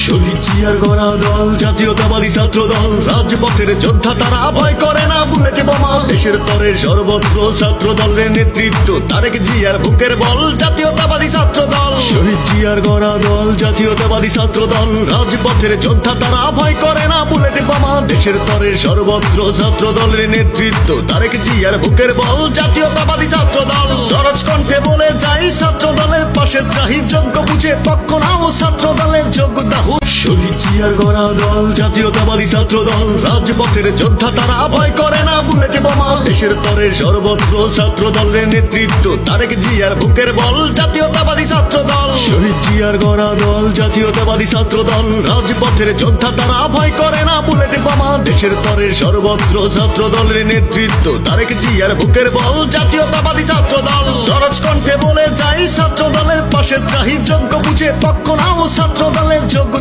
শহীদ জিয়ার গড়া দল জাতীয়তাবাদী ছাত্র দল, রাজপথের যোদ্ধা তারা, ভয় করে না বুলেট বোমা। দেশের তরে সর্বত্র ছাত্র দলের নেতৃত্ব, তারেক জিয়ার বুকের বল জাতীয়তাবাদী ছাত্র দল। শহীদ জিয়ার গড়া দল জাতীয়তাবাদী ছাত্র দল, রাজপথের যোদ্ধা তারা, ভয় করে না বুলেট বোমা। দেশের তরে সর্বত্র ছাত্র দলের নেতৃত্ব, তারেক জিয়ার বুকের বল জাতীয়তাবাদী ছাত্র দল। দরজ কণ্ঠে বলে যাই ছাত্র দলের পাশে চাহি, যোগ্য বুঝে পক্ষ নাও ছাত্র দলের যোগ্যতা। শহীদ জিয়ার গড়া দল জাতীয়তাবাদী ছাত্র দল, রাজপথের যোদ্ধা তারা, ভয় করে না বুলেট বোমা। দেশের তরে সর্বত্র ছাত্র দলের নেতৃত্ব, তারেক জিয়ার বুকের বল জাতীয়তাবাদী ছাত্র দল। শহীদ জিয়ার গড়া দল জাতীয়তাবাদী ছাত্র দল, রাজপথের যোদ্ধা তারা, ভয় করে না বুলেট বোমা। দেশের তরে সর্বত্র ছাত্র দলের নেতৃত্ব, তারেক জিয়ার বুকের বল জাতীয়তাবাদী ছাত্র দল। দরজ কণ্ঠে বলে যাই ছাত্র দলের পাশে চাহি, যোগ্য বুঝে পক্ষ নাও ছাত্র দলের যোগ্য।